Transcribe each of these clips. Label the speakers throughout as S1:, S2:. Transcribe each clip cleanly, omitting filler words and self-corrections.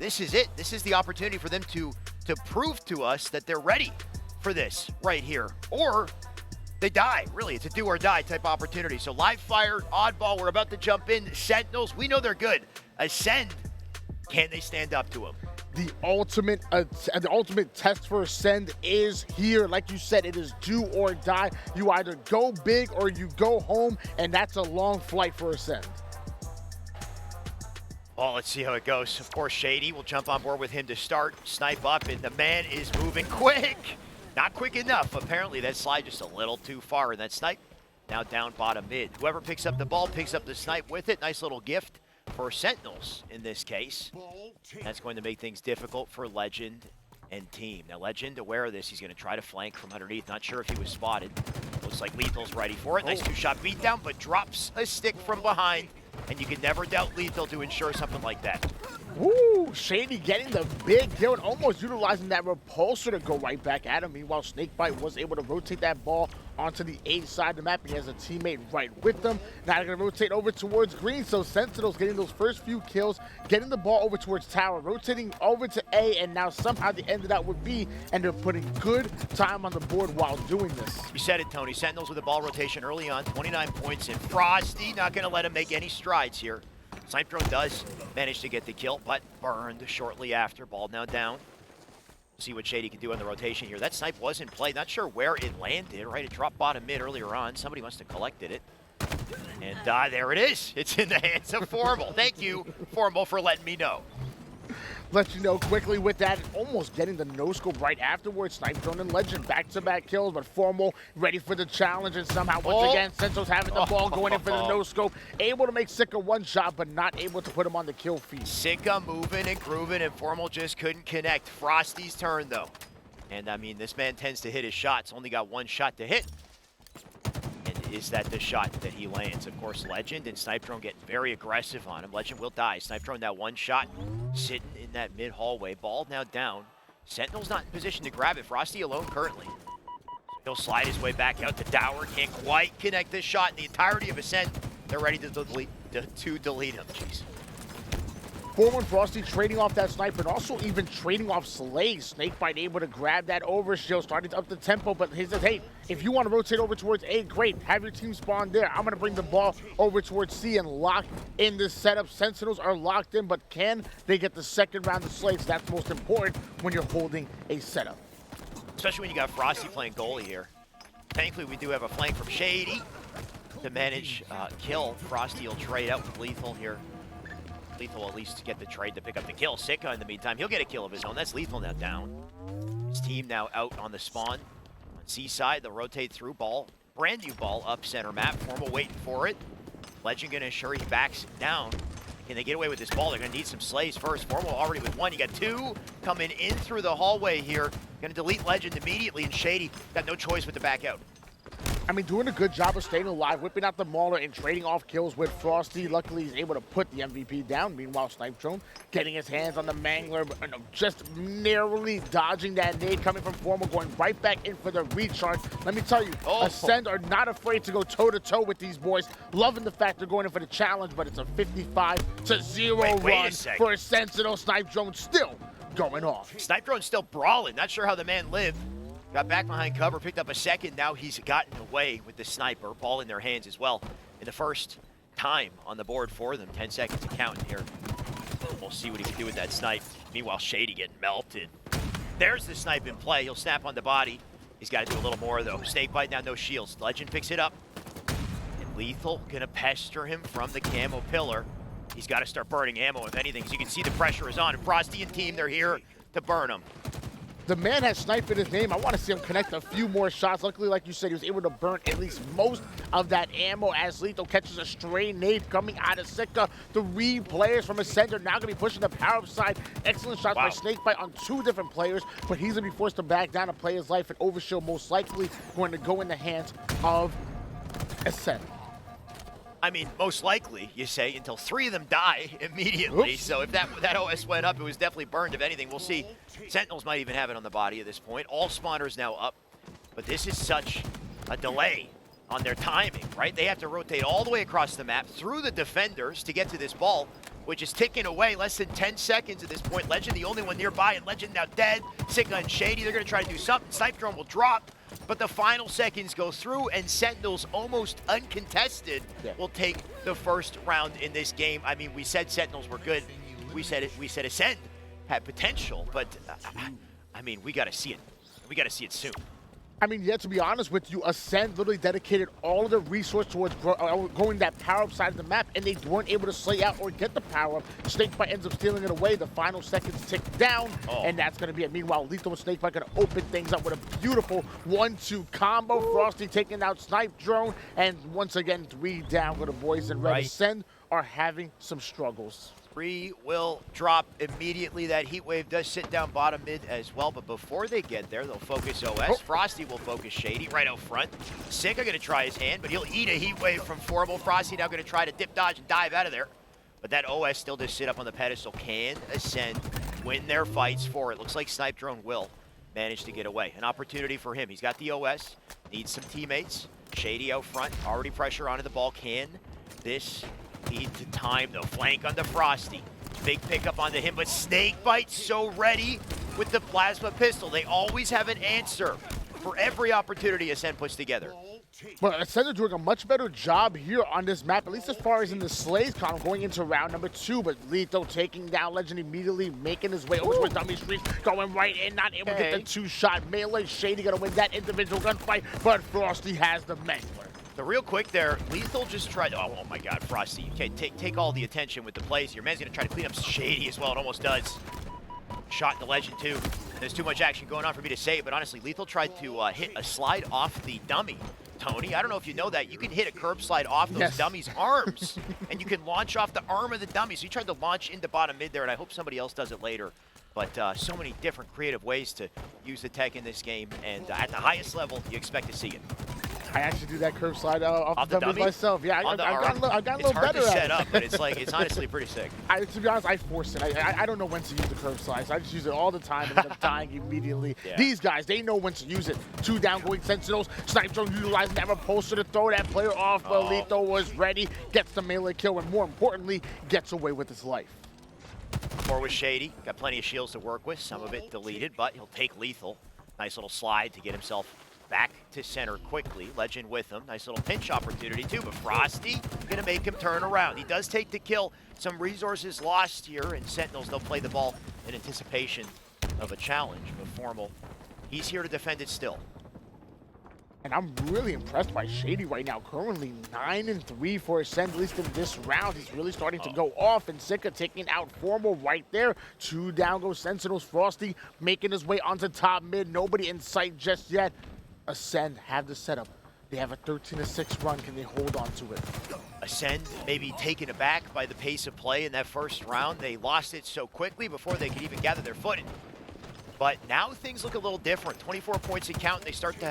S1: this is it. This is the opportunity for them to prove to us that they're ready for this right here. Or they die, really. It's a do or die type opportunity. So live fire, Oddball, we're about to jump in. Sentinels, we know they're good. Acend, can they stand up to them?
S2: The ultimate test for Acend is here. Like you said, it is do or die. You either go big or you go home, and that's a long flight for Acend.
S1: Well, let's see how it goes. Of course, Shaady will jump on board with him to start, snipe up, and the man is moving quick. Not quick enough. Apparently, that slide just a little too far, and that snipe now down bottom mid. Whoever picks up the ball picks up the snipe with it. Nice little gift for Sentinels in this case. That's going to make things difficult for Lqgend and team. Now, Lqgend, aware of this, he's going to try to flank from underneath. Not sure if he was spotted. Looks like LethuL's ready for it. Nice two-shot beatdown, but drops a stick from behind. And you can never doubt LethuL to ensure something like that.
S2: Woo! Shaady getting the big kill and almost utilizing that repulsor to go right back at him. Meanwhile, SnakeBite was able to rotate that ball onto the A side of the map. He has a teammate right with them. Now they're going to rotate over towards green. So Sentinels getting those first few kills, getting the ball over towards tower, rotating over to A, and now somehow they ended up with B, and they're putting good time on the board while doing this.
S1: You said it, Tony. Sentinels with the ball rotation early on, 29 points, and Frosty not going to let him make any strides here. Snipedrone does manage to get the kill, but burned shortly after. Ball now down. See what Shaady can do on the rotation here. That snipe was in play. Not sure where it landed, right? It dropped bottom mid earlier on. Somebody must have collected it. And there it is. It's in the hands of Formal. Thank you, Formal, for letting me know.
S2: Let you know quickly with that, almost getting the no-scope right afterwards. Snipedrone and Lqgend back-to-back kills, but Formal ready for the challenge, and somehow, once again, Sentinels having the ball, going in for the no-scope. Able to make Sica one shot, but not able to put him on the kill feed.
S1: Sica moving and grooving, and Formal just couldn't connect. Frosty's turn, though. And, I mean, this man tends to hit his shots. Only got one shot to hit. And is that the shot that he lands? Of course, Lqgend and Snipedrone getting very aggressive on him. Lqgend will die. Snipedrone, that one shot, sitting in that mid-hallway. Ball now down. Sentinel's not in position to grab it. Frosty alone currently. He'll slide his way back out to Dower. Can't quite connect this shot in the entirety of Acend. They're ready to delete him. Jeez.
S2: Formal and Frosty trading off that sniper, and also even trading off Slay. SnakeBite able to grab that overshield, starting to up the tempo, but he says, hey, if you want to rotate over towards A, great. Have your team spawn there. I'm going to bring the ball over towards C and lock in this setup. Sentinels are locked in, but can they get the second round of Slays? That's most important when you're holding a setup.
S1: Especially when you got Frosty playing goalie here. Thankfully, we do have a flank from Shaady to manage kill. Frosty will trade out with LethuL here. LethuL at least get the trade to pick up the kill. Sica, in the meantime, he'll get a kill of his own. That's LethuL now down. His team now out on the spawn. On C side, they'll rotate through ball. Brand new ball up center map. Formal waiting for it. Lqgend gonna ensure he backs down. Can they get away with this ball? They're gonna need some slays first. Formal already with one. You got two coming in through the hallway here. Gonna delete Lqgend immediately, and Shaady got no choice but to back out.
S2: I mean, doing a good job of staying alive, whipping out the Mauler and trading off kills with Frosty. Luckily, he's able to put the MVP down. Meanwhile, Snipedrone getting his hands on the Mangler, but just narrowly dodging that nade coming from Formal, going right back in for the recharge. Let me tell you, Acend are not afraid to go toe-to-toe with these boys. Loving the fact they're going in for the challenge, but it's a 55-0 run for a Sentinel. Snipedrone still going off.
S1: Snipedrone's still brawling. Not sure how the man lived. Got back behind cover, picked up a second. Now he's gotten away with the sniper. Ball in their hands as well. In the first time on the board for them. 10 seconds to count here. We'll see what he can do with that snipe. Meanwhile, Shaady getting melted. There's the snipe in play. He'll snap on the body. He's got to do a little more, though. SnakeBite now, no shields. Lqgend picks it up. And LethuL gonna pester him from the camo pillar. He's got to start burning ammo, if anything. As you can see, the pressure is on. And Frosty and team, they're here to burn him.
S2: The man has sniped in his name. I want to see him connect a few more shots. Luckily, like you said, he was able to burn at least most of that ammo as LethuL catches a stray nade coming out of Sica. 3 players from Acend are now going to be pushing the power-up side. Excellent shots by SnakeBite on 2 different players, but he's going to be forced to back down and play his life, and overshield most likely going to go in the hands of Acend.
S1: I mean, most likely, you say, until 3 of them die immediately. Oops. So if that OS went up, it was definitely burned. If anything, we'll see. Sentinels might even have it on the body at this point. All spawners now up. But this is such a delay on their timing, right? They have to rotate all the way across the map through the defenders to get to this ball. which is ticking away. Less than 10 seconds at this point. Lqgend the only one nearby, and Lqgend now dead. Sica and Shaady, they're going to try to do something. Snipedrone will drop, but the final seconds go through, and Sentinels, almost uncontested, will take the first round in this game. I mean, we said Sentinels were good. We said Acend had potential, but I mean, we got to see it. We got to see it soon.
S2: I mean, yeah, to be honest with you, Acend literally dedicated all of the resource towards going that power-up side of the map, and they weren't able to slay out or get the power-up. SnakeBite ends up stealing it away. The final seconds tick down, and that's going to be it. Meanwhile, LethuL and SnakeBite going to open things up with a beautiful 1-2 combo. Frosty taking out Snipedrone, and once again, 3 down for the boys in red. Acend are having some struggles.
S1: 3 will drop immediately. That heat wave does sit down bottom mid as well, but before they get there, they'll focus OS. Frosty will focus Shaady right out front. Sica going to try his hand, but he'll eat a heat wave from Formal. Frosty now going to try to dip, dodge, and dive out of there. But that OS still does sit up on the pedestal. Can Acend win their fights for it? Looks like Snipedrone will manage to get away. An opportunity for him. He's got the OS, needs some teammates. Shaady out front, already pressure onto the ball. Can this lead to time, though? Flank onto Frosty. Big pickup onto him, but SnakeBite so ready with the plasma pistol. They always have an answer for every opportunity Acend puts together.
S2: Well, Acend are doing a much better job here on this map, at least as far as in the Slays column, going into round number 2. But LethuL taking down Lqgend immediately, making his way over to dummy streets, going right in, not able to get the 2-shot melee. Shaady gonna win that individual gunfight, but Frosty has the Mangler.
S1: So real quick there, LethuL just tried, oh my God, Frosty, you can't take all the attention with the plays. Your man's gonna try to clean up Shaady as well, it almost does. Shot into Lqgend too. There's too much action going on for me to say it, but honestly, LethuL tried to hit a slide off the dummy. Tony, I don't know if you know that, you can hit a curb slide off those dummies' arms, and you can launch off the arm of the dummy. So he tried to launch into bottom mid there, and I hope somebody else does it later. But so many different creative ways to use the tech in this game, and at the highest level, you expect to see it.
S2: I actually do that curve slide off the dummy myself. Yeah, I got a little better at it.
S1: It's hard to set up, but it's honestly pretty sick.
S2: To be honest, I force it. I don't know when to use the curve slides. I just use it all the time and end up dying immediately. These guys, they know when to use it. 2 down going Sentinels. Snipedrone utilizing that repulsor to throw that player off, but LethuL was ready, gets the melee kill, and more importantly, gets away with his life.
S1: 4 with Shaady. Got plenty of shields to work with. Some of it deleted, but he'll take LethuL. Nice little slide to get himself back to center quickly. Lqgend with him. Nice little pinch opportunity too, but Frosty gonna make him turn around. He does take the kill. Some resources lost here, and Sentinels, they'll play the ball in anticipation of a challenge. But Formal, he's here to defend it still.
S2: And I'm really impressed by Shaady right now. Currently 9-3 for Acend, at least in this round. He's really starting to go off, and Sica taking out Formal right there. 2 down goes Sentinels. Frosty making his way onto top mid. Nobody in sight just yet. Acend have the setup. They have a 13-6 run. Can they hold on to it?
S1: Acend maybe taken aback by the pace of play in that first round. They lost it so quickly before they could even gather their footing. But now things look a little different. 24 points in count. They've started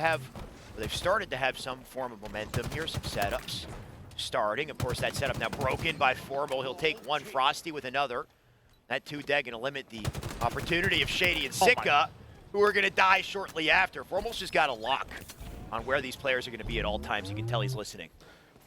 S1: to have some form of momentum here. Some setups starting. Of course, that setup now broken by Formal. He'll take one. Frosty with another. That 2-dead going to limit the opportunity of Shaady and Sica, who are going to die shortly after. Formal's just got a lock on where these players are going to be at all times. You can tell he's listening.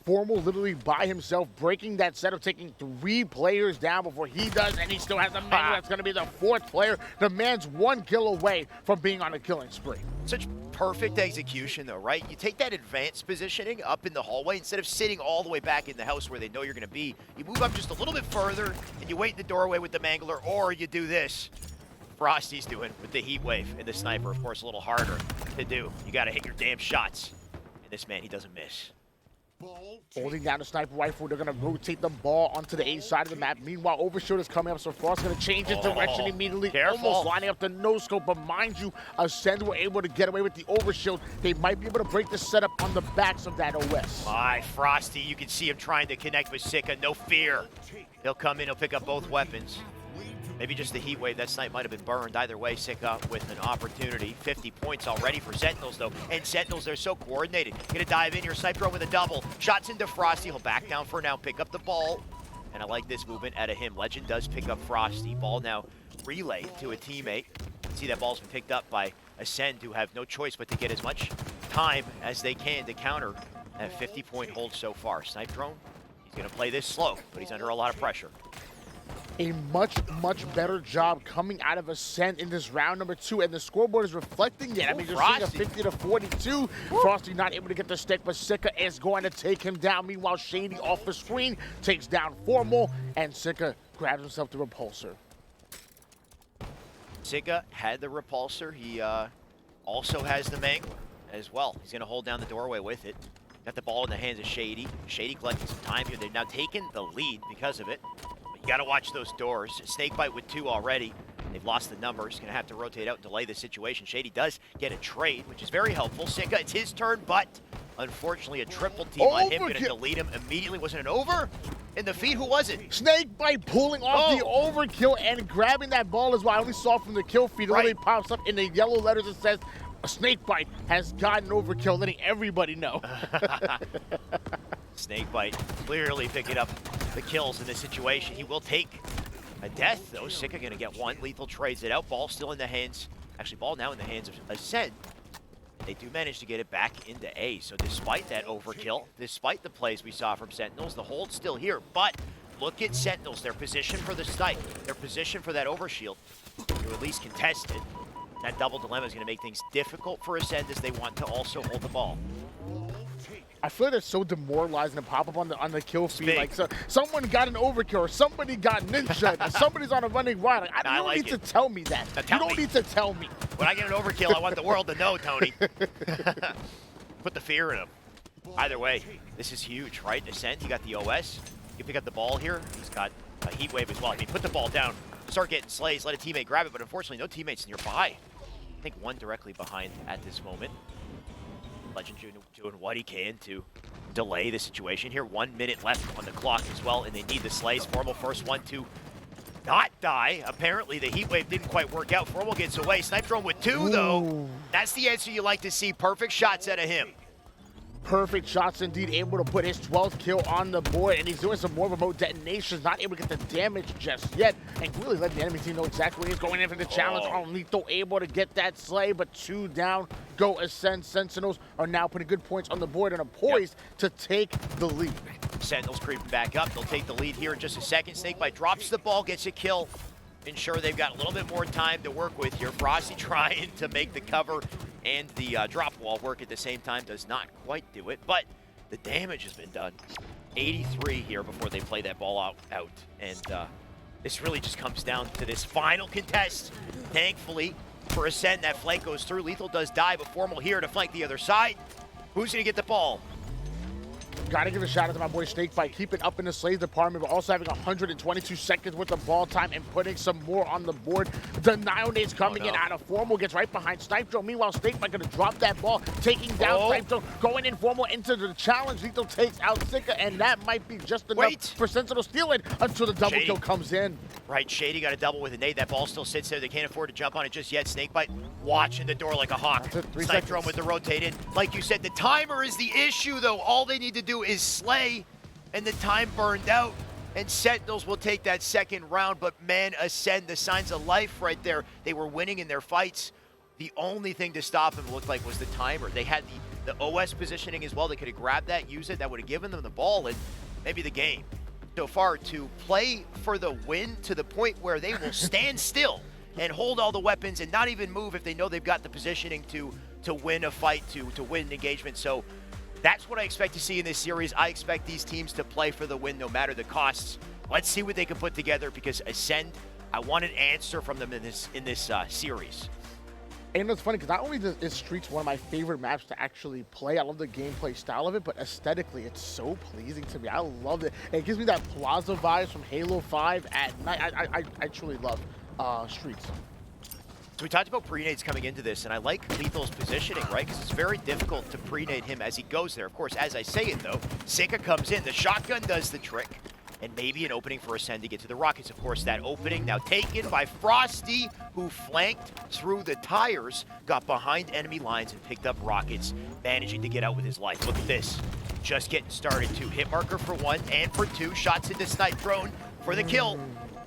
S2: Formal literally by himself, breaking that setup, taking 3 players down before he does, and he still has a man that's going to be the 4th player. The man's 1 kill away from being on a killing spree.
S1: Such perfect execution, though, right? You take that advanced positioning up in the hallway instead of sitting all the way back in the house where they know you're going to be. You move up just a little bit further, and you wait in the doorway with the mangler, or you do this. Frosty's doing with the heat wave and the sniper, of course, a little harder to do. You got to hit your damn shots. And this man, he doesn't miss.
S2: Holding down the sniper rifle, they're going to rotate the ball onto the A side of the map. Meanwhile, Overshield is coming up, so Frost's going to change his direction immediately.
S1: Careful.
S2: Almost lining up the no-scope, but mind you, Acend were able to get away with the Overshield. They might be able to break the setup on the backs of that OS.
S1: My Frosty, you can see him trying to connect with Sica. No fear. He'll come in, he'll pick up both weapons. Maybe just the heat wave. That snipe might have been burned. Either way, Sica with an opportunity. 50 points already for Sentinels, though. And Sentinels, they're so coordinated. Gonna dive in here. Snipedrone with a double. Shots into Frosty. He'll back down for now. Pick up the ball. And I like this movement out of him. Lqgend does pick up Frosty. Ball now relayed to a teammate. See that ball's been picked up by Acend, who have no choice but to get as much time as they can to counter that 50-point hold so far. Snipedrone, he's gonna play this slow, but he's under a lot of pressure.
S2: a much better job coming out of Acend in this round number 2, and the scoreboard is reflecting it. I mean, you're seeing a 50-42. Frosty not able to get the stick, but Sica is going to take him down. Meanwhile, Shaady off the screen takes down Formal, and Sica grabs himself the repulsor.
S1: Sica had the repulsor. He also has the Mangler as well. He's going to hold down the doorway with it. Got the ball in the hands of Shaady. Shaady collecting some time here. They've now taken the lead because of it. But you got to watch those doors. SnakeBite with 2 already. They've lost the numbers. Going to have to rotate out and delay the situation. Shaady does get a trade, which is very helpful. Sica, it's his turn, but unfortunately a triple team on him. Going to delete him immediately. Wasn't it over? In the feed, who was it?
S2: SnakeBite pulling off the overkill and grabbing that ball as well. I only saw from the kill feed. It really pops up in the yellow letters that says, SnakeBite has gotten overkill, letting everybody know.
S1: SnakeBite clearly picking up the kills in this situation. He will take a death, though. Sica going to get 1. LethuL trades it out. Ball still in the hands. Actually, ball now in the hands of Acend. They do manage to get it back into A. So despite that overkill, despite the plays we saw from Sentinels, the hold's still here. But look at Sentinels. They're positioned for the snipe. They're positioned for that overshield. They're at least contested. That double dilemma is going to make things difficult for Acend as they want to also hold the ball.
S2: I feel like they're so demoralizing to pop up on the kill feed. Like, so someone got an overkill, or somebody got ninja, or somebody's on a running wild. Like, you don't need to tell me that. You don't need to tell me.
S1: When I get an overkill, I want the world to know, Tony. Put the fear in him. Either way, this is huge, right? Acend, he got the OS. You pick up the ball here. He's got a heat wave as well. I mean, put the ball down, start getting slays, let a teammate grab it, but unfortunately, no teammates nearby. I think 1 directly behind at this moment. Lqgend doing what he can to delay the situation here. 1 minute left on the clock as well, and they need the slays. Formal first one to not die. Apparently, the heat wave didn't quite work out. Formal gets away. Snipedrone with 2, though. That's the answer you like to see. Perfect shots out of him.
S2: Perfect shots indeed, able to put his 12th kill on the board, and he's doing some more remote detonations, not able to get the damage just yet, and really letting the enemy team know exactly where he's going in for the challenge. LethuL able to get that slay, but 2 down, go Acend. Sentinels are now putting good points on the board and are poised to take the lead.
S1: Sentinels creeping back up. They'll take the lead here in just a second. SnakeBite drops the ball, gets a kill. Ensure they've got a little bit more time to work with here. Frosty trying to make the cover and the drop wall work at the same time. Does not quite do it, but the damage has been done. 83 here before they play that ball out. And this really just comes down to this final contest. Thankfully for Acend, that flank goes through. LethuL does die, but Formal here to flank the other side. Who's going to get the ball?
S2: Gotta give a shout out to my boy SnakeBite, keeping up in the slays department, but also having 122 seconds with the ball time and putting some more on the board. Denial nades coming in out of Formal, gets right behind Snipedrone. Meanwhile, SnakeBite gonna drop that ball, taking down Snipedrone, going in Formal into the challenge. LethuL takes out Sica, and that might be just enough for Sentinel to steal it until the double kill comes in.
S1: Right, Shaady got a double with a nade. That ball still sits there. They can't afford to jump on it just yet. SnakeBite watching the door like a hawk. Snipedrone with the rotate in. Like you said, the timer is the issue, though. All they need to do is slay, and the time burned out, and Sentinels will take that second round. But man, Acend, the signs of life right there. They were winning in their fights. The only thing to stop them looked like was the timer. They had the OS positioning as well. They could have grabbed that, used it. That would have given them the ball and maybe the game. So far, to play for the win to the point where they will stand still and hold all the weapons and not even move if they know they've got the positioning to win a fight, to win an engagement. So that's what I expect to see in this series. I expect these teams to play for the win no matter the costs. Let's see what they can put together, because Acend, I want an answer from them in this series.
S2: And it's funny because not only is Streets one of my favorite maps to actually play, I love the gameplay style of it, but aesthetically, it's so pleasing to me. I love it. And it gives me that Plaza vibes from Halo 5 at night. I truly love Streets.
S1: So we talked about pre-nades coming into this, and I like LethuL's positioning, right? Because it's very difficult to pre-nade him as he goes there. Of course, as I say it, though, Sica comes in. The shotgun does the trick. And maybe an opening for Acend to get to the rockets. Of course, that opening now taken by Frosty, who flanked through the tires, got behind enemy lines and picked up rockets, managing to get out with his life. Look at this. Just getting started, too. Hit marker for 1 and for 2. Shots into Snipedrone for the kill.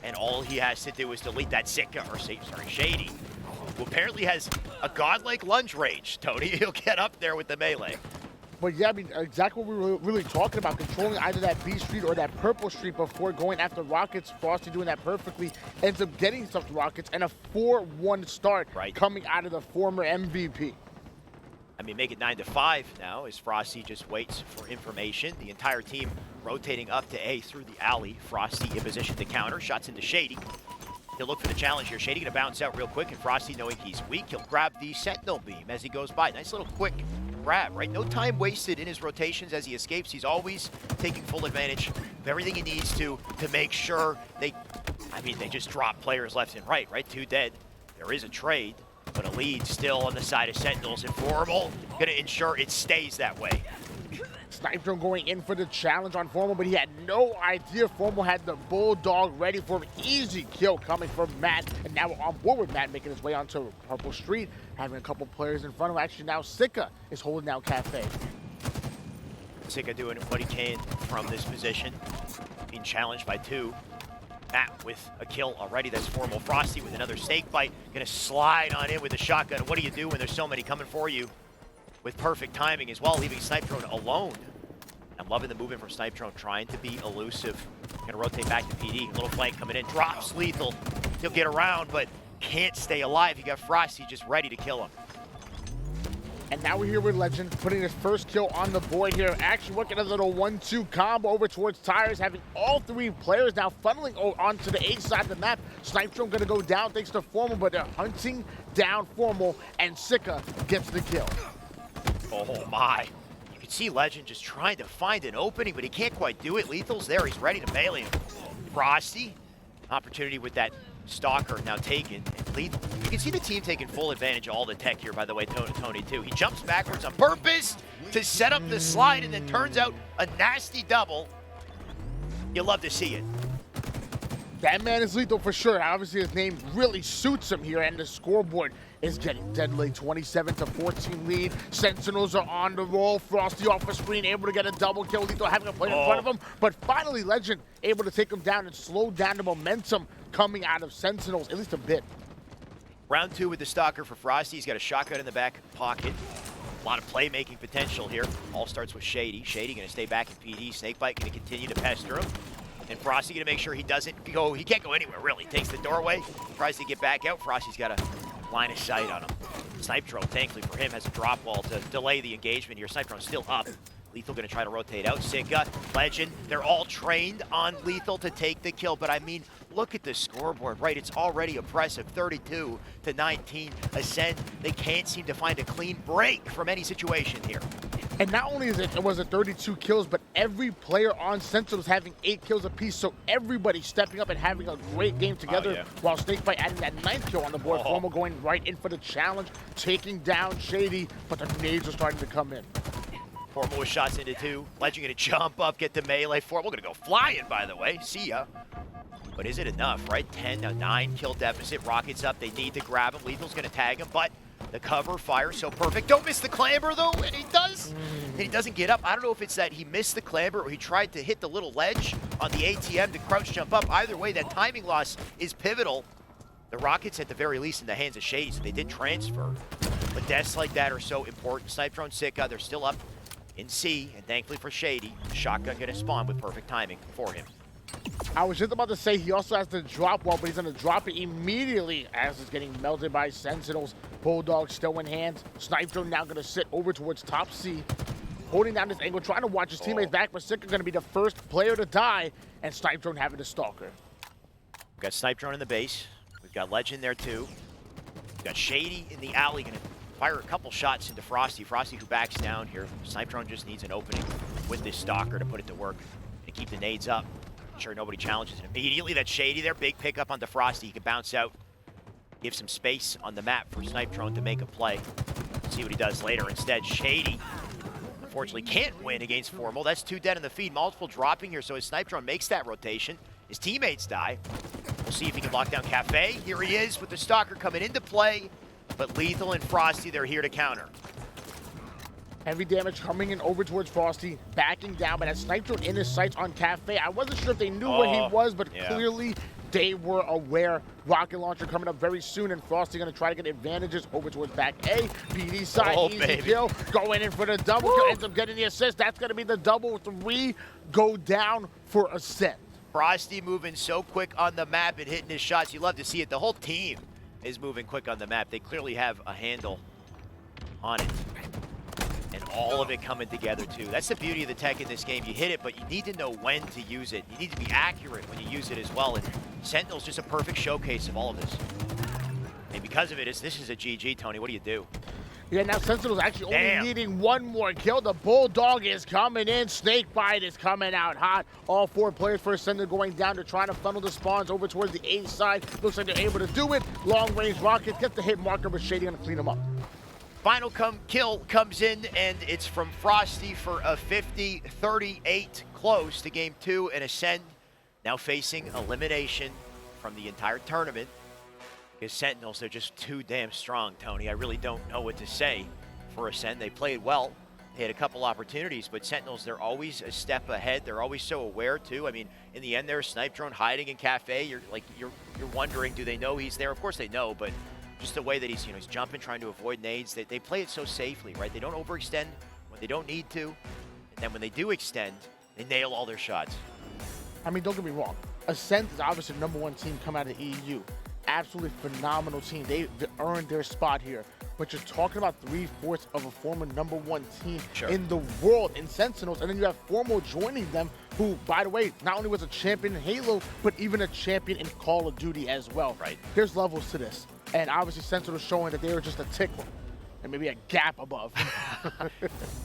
S1: And all he has to do is delete that Sica, or sorry, Shaady, who apparently has a godlike lunge range, Tony. He'll get up there with the melee.
S2: But yeah, I mean, exactly what we were really talking about, controlling either that B street or that purple street before going after rockets. Frosty doing that perfectly, ends up getting stuffed rockets and a 4-1 start coming out of the former MVP.
S1: I mean, make it 9-5 now as Frosty just waits for information. The entire team rotating up to A through the alley. Frosty in position to counter, shots into Shaady. He'll look for the challenge here. Shaady gonna bounce out real quick, and Frosty, knowing he's weak, he'll grab the Sentinel beam as he goes by. Nice little quick grab, right? No time wasted in his rotations as he escapes. He's always taking full advantage of everything he needs to make sure they just drop players left and right, right? 2 dead. There is a trade, but a lead still on the side of Sentinels, and Formal gonna ensure it stays that way.
S2: Snipedrone going in for the challenge on Formal, but he had no idea Formal had the Bulldog ready for an easy kill coming from Matt. And now we're on board with Matt making his way onto Purple Street, having a couple players in front of him. Actually, now Sica is holding down Cafe.
S1: Sica doing what he can from this position, being challenged by 2. Matt with a kill already. That's Formal. Frosty with another SnakeBite, gonna slide on in with the shotgun. What do you do when there's so many coming for you? With perfect timing as well, leaving Snipedrone alone. I'm loving the movement from Snipedrone, trying to be elusive. Gonna rotate back to PD. A little flank coming in, drops LethuL. He'll get around, but can't stay alive. You got Frosty just ready to kill him.
S2: And now we're here with Lqgend, putting his first kill on the board here. Actually working a little 1-2 combo over towards Tires, having all 3 players now funneling onto the A side of the map. Snipedrone gonna go down thanks to Formal, but they're hunting down Formal, and Sica gets the kill.
S1: Oh my. You can see Lqgend just trying to find an opening, but he can't quite do it. LethuL's there, he's ready to melee him. Frosty, opportunity with that Stalker now taken. And LethuL, you can see the team taking full advantage of all the tech here, by the way, Tony too. He jumps backwards on purpose to set up the slide, and then turns out a nasty double. You love to see it.
S2: That man is LethuL for sure. Obviously, his name really suits him here, and the scoreboard is getting deadly. 27-14 lead. Sentinels are on the roll. Frosty off the screen, able to get a double kill. LethuL having a play in front of him, but finally Lqgend able to take him down and slow down the momentum coming out of Sentinels, at least a bit.
S1: Round 2 with the Stalker for Frosty. He's got a shotgun in the back pocket. A lot of playmaking potential here. All starts with Shaady. Shaady gonna stay back in PD. SnakeBite gonna continue to pester him. And Frosty gonna make sure he doesn't go, he can't go anywhere really. Takes the doorway, tries to get back out. Frosty's got a line of sight on him. Snipedrone, thankfully for him, has a drop wall to delay the engagement here. Snipedrone's still up. LethuL gonna try to rotate out. Sica, Lqgend, they're all trained on LethuL to take the kill, but I mean, look at the scoreboard, right? It's already oppressive, 32-19. Acend, they can't seem to find a clean break from any situation here.
S2: And not only is it was 32 kills, but every player on Sentinels having 8 kills apiece, so everybody stepping up and having a great game together, while SnakeBite adding that 9th kill on the board. Formal going right in for the challenge, taking down Shaady, but the nades are starting to come in.
S1: Formal with shots into 2. Lqgend gonna jump up, get the melee. Formal gonna go flying, by the way. See ya. But is it enough, right? 10, now 9 kill deficit. Rockets up, they need to grab him. LethuL's gonna tag him, but the cover fire so perfect. Don't miss the clamber though, and he does. And he doesn't get up. I don't know if it's that he missed the clamber or he tried to hit the little ledge on the ATM to crouch jump up. Either way, that timing loss is pivotal. The Rockets at the very least in the hands of Shaady, so they did transfer. But deaths like that are so important. Snipedrone, Sica, they're still up in C, and thankfully for Shaady, shotgun gonna spawn with perfect timing for him.
S2: I was just about to say he also has the drop wall, but he's going to drop it immediately as it's getting melted by Sentinels. Bulldog still in hand. Snipedrone now going to sit over towards top C, holding down this angle, trying to watch his teammates back, but Sica going to be the first player to die, and Snipedrone having the Stalker.
S1: We've got Snipedrone in the base. We've got Lqgend there too. We've got Shaady in the alley, going to fire a couple shots into Frosty. Frosty who backs down here. Snipedrone just needs an opening with this Stalker to put it to work and keep the nades up. Sure, nobody challenges it immediately. That Shaady there, big pickup onto Frosty. He can bounce out, give some space on the map for Snipedrone to make a play. See what he does later. Instead, Shaady, unfortunately, can't win against Formal. That's 2 dead in the feed. Multiple dropping here, so as Snipedrone makes that rotation, his teammates die. We'll see if he can lock down Cafe. Here he is with the Stalker coming into play, but LethuL and Frosty, they're here to counter.
S2: Heavy damage coming in over towards Frosty, backing down, but as Snipedrone in his sights on Cafe. I wasn't sure if they knew where he was, but clearly They were aware. Rocket launcher coming up very soon, and Frosty going to try to get advantages over towards back A. PD side, easy kill. Going in for the double kill, ends up getting the assist. That's going to be the double. 3 go down for Acend.
S1: Frosty moving so quick on the map and hitting his shots. You love to see it. The whole team is moving quick on the map. They clearly have a handle on it. And all of it coming together, too. That's the beauty of the tech in this game. You hit it, but you need to know when to use it. You need to be accurate when you use it as well. And Sentinel's just a perfect showcase of all of this. And because of it, this is a GG, Tony. What do you do?
S2: Yeah, now Sentinel's actually only needing 1 more kill. The Bulldog is coming in. SnakeBite is coming out hot. All 4 players for Acend are going down. They're trying to funnel the spawns over towards the A side. Looks like they're able to do it. Long range rocket, get the hit marker, but Shaady gonna clean them up.
S1: Final kill comes in, and it's from Frosty for a 50-38 close to game 2, and Acend now facing elimination from the entire tournament. Because Sentinels, they're just too damn strong, Tony. I really don't know what to say for Acend. They played well. They had a couple opportunities, but Sentinels, they're always a step ahead. They're always so aware, too. I mean, in the end, there's Snipedrone hiding in Cafe. You're wondering, do they know he's there? Of course they know, but just the way that he's, he's jumping, trying to avoid nades. They play it so safely, right? They don't overextend when they don't need to. And then when they do extend, they nail all their shots.
S2: I mean, don't get me wrong. Acend is obviously the #1 team come out of the EU. Absolutely phenomenal team. They earned their spot here. But you're talking about 3/4 of a former #1 team in the world in Sentinels, and then you have Formal joining them, who, by the way, not only was a champion in Halo, but even a champion in Call of Duty as well.
S1: Right.
S2: There's levels to this, and obviously Sentinels showing that they were just a tick and maybe a gap above.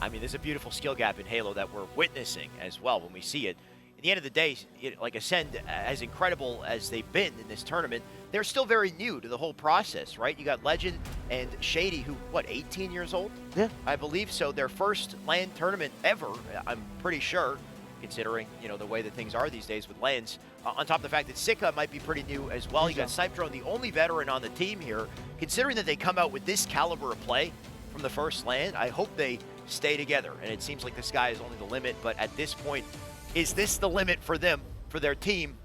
S1: I mean, there's a beautiful skill gap in Halo that we're witnessing as well when we see it. At the end of the day, like Acend, as incredible as they've been in this tournament, they're still very new to the whole process, right? You got Lqgend and Shaady, who, what, 18 years old?
S2: Yeah.
S1: I believe so. Their first LAN tournament ever, I'm pretty sure, considering, the way that things are these days with LANs. On top of the fact that Sica might be pretty new as well. You got Snipedrone, the only veteran on the team here. Considering that they come out with this caliber of play from the first LAN, I hope they stay together. And it seems like the sky is only the limit, but at this point, is this the limit for them, for their team?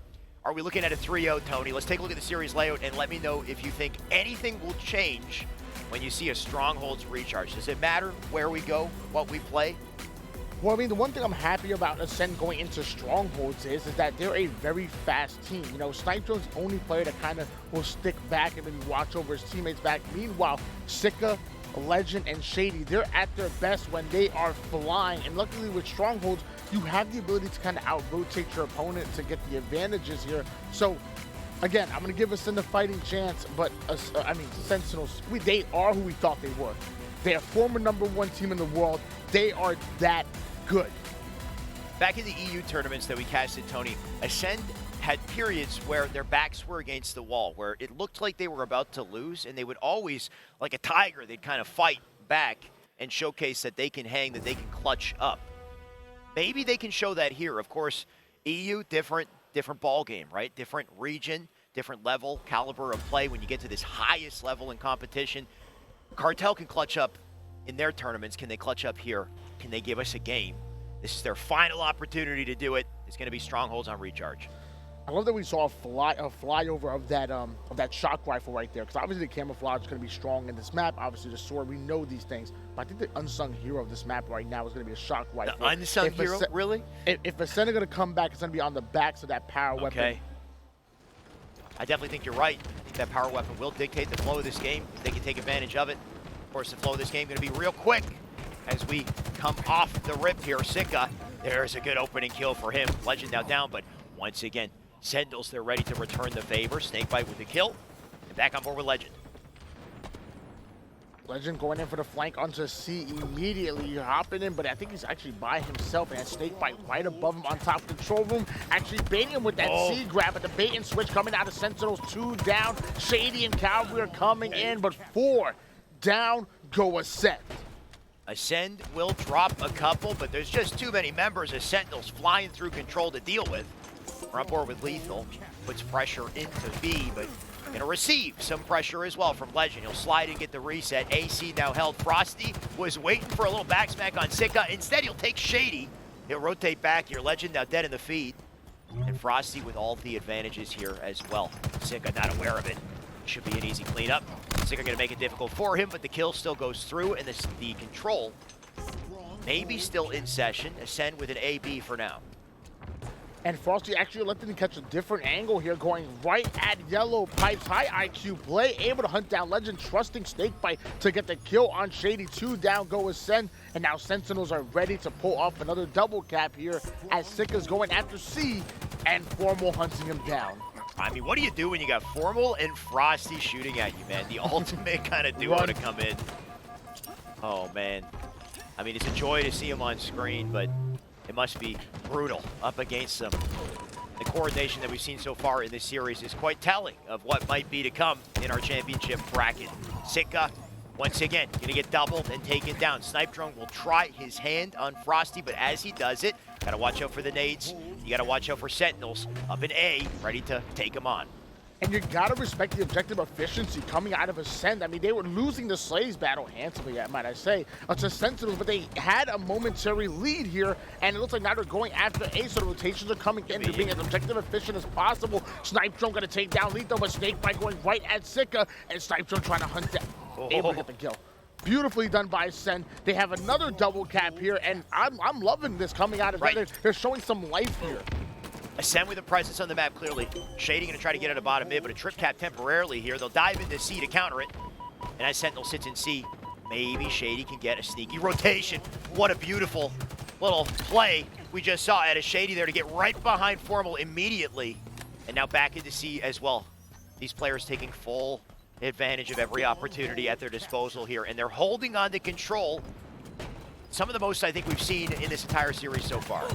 S1: Are we looking at a 3-0, Tony? Let's take a look at the series layout and let me know if you think anything will change when you see a Strongholds Recharge. Does it matter where we go, what we play?
S2: Well, I mean, the one thing I'm happy about Acend going into Strongholds is that they're a very fast team. Snipedrone's the only player that kind of will stick back and maybe watch over his teammates back. Meanwhile, Sica, Lqgend, and Shaady, they're at their best when they are flying. And luckily with Strongholds, you have the ability to kind of out-rotate your opponent to get the advantages here. So, again, I'm going to give Acend a fighting chance, but, Sentinels, they are who we thought they were. They're former #1 team in the world. They are that good.
S1: Back in the EU tournaments that we casted, Tony, Acend had periods where their backs were against the wall, where it looked like they were about to lose, and they would always, like a tiger, they'd kind of fight back and showcase that they can hang, that they can clutch up. Maybe they can show that here. Of course, EU, different ball game, right? Different region, different level, caliber of play. When you get to this highest level in competition, Cartel can clutch up in their tournaments. Can they clutch up here? Can they give us a game? This is their final opportunity to do it. It's going to be Strongholds on Recharge.
S2: I love that we saw a flyover of that shock rifle right there, because obviously the camouflage is going to be strong in this map. Obviously the sword, we know these things, but I think the unsung hero of this map right now is going to be a shock rifle.
S1: The unsung hero, really?
S2: If Acend are going to come back, it's going to be on the backs of that power weapon.
S1: Okay. I definitely think you're right. I think that power weapon will dictate the flow of this game. They can take advantage of it. Of course, the flow of this game is going to be real quick as we come off the rip here. Sica, there's a good opening kill for him. Lqgend now down, but once again, Sentinels, they're ready to return the favor. SnakeBite with the kill, and back on board with Lqgend.
S2: Lqgend going in for the flank onto C immediately, hopping in, but I think he's actually by himself, and SnakeBite right above him on top of the control room, actually baiting him with that C grab, but the bait and switch coming out of Sentinels, 2 down. Shaady and Cavalry are coming in, but 4 down go Acend.
S1: Acend will drop a couple, but there's just too many members of Sentinels flying through control to deal with. We're on board with LethuL, puts pressure into B, but going to receive some pressure as well from Lqgend. He'll slide and get the reset. AC now held. Frosty was waiting for a little back smack on Sica. Instead, he'll take Shaady. He'll rotate back here. Lqgend now dead in the feed. And Frosty with all the advantages here as well. Sica not aware of it. Should be an easy cleanup. Sica gonna make it difficult for him, but the kill still goes through, and the control maybe still in session. Acend with an AB for now.
S2: And Frosty actually let them catch a different angle here, going right at Yellow Pipes. High IQ play, able to hunt down Lqgend, trusting SnakeBite to get the kill on Shaady. 2 down go Acend, and now Sentinels are ready to pull off another double cap here as Sica's going after C and Formal hunting him down.
S1: I mean, what do you do when you got Formal and Frosty shooting at you, man? The ultimate kind of duo to come in. Oh, man. I mean, it's a joy to see him on screen, but it must be brutal up against them. The coordination that we've seen so far in this series is quite telling of what might be to come in our championship bracket. Sica, once again, gonna get doubled and taken down. Snipedrone will try his hand on Frosty, but as he does it, gotta watch out for the nades. You gotta watch out for Sentinels up in A, ready to take him on.
S2: And you gotta respect the objective efficiency coming out of Acend. I mean, they were losing the Slaves battle handsomely, might I say, to Sentinels, but they had a momentary lead here, and it looks like now they're going after A, so the rotations are coming in. They're being as objective efficient as possible. Snipedrone gonna take down LethuL, but SnakeBite going right at Sica, and Snipedrone trying to hunt down, able to get the kill. Beautifully done by Acend. They have another double cap here, and I'm loving this coming out of it. They're showing some life here.
S1: Acend with a presence on the map, clearly. Shaady gonna try to get out of bottom mid, but a trip cap temporarily here. They'll dive into C to counter it. And as Sentinel sits in C, maybe Shaady can get a sneaky rotation. What a beautiful little play we just saw out of Shaady there to get right behind Formal immediately. And now back into C as well. These players taking full advantage of every opportunity at their disposal here, and they're holding on to control. Some of the most I think we've seen in this entire series so far.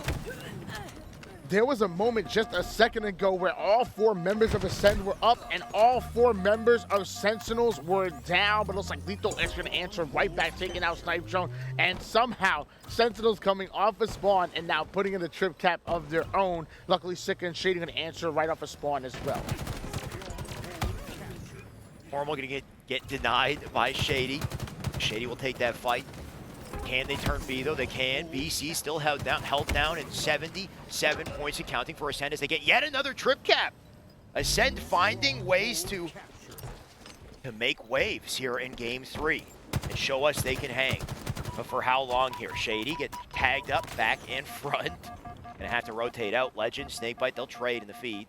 S2: There was a moment just a second ago where all 4 members of Acend were up and all 4 members of Sentinels were down, but it looks like LethuL is going to answer right back, taking out Snipedrone, and somehow Sentinels coming off a spawn and now putting in the trip cap of their own. Luckily, Sica and Shaady going to answer right off a spawn as well.
S1: Formal going to get denied by Shaady. Shaady will take that fight. Can they turn B, though? They can. BC still held down in 77 points accounting for Acend as they get yet another trip cap. Acend finding ways to make waves here in Game 3 and show us they can hang. But for how long here? Shaady get tagged up back in front. Gonna have to rotate out. Lqgend, SnakeBite, they'll trade in the feed.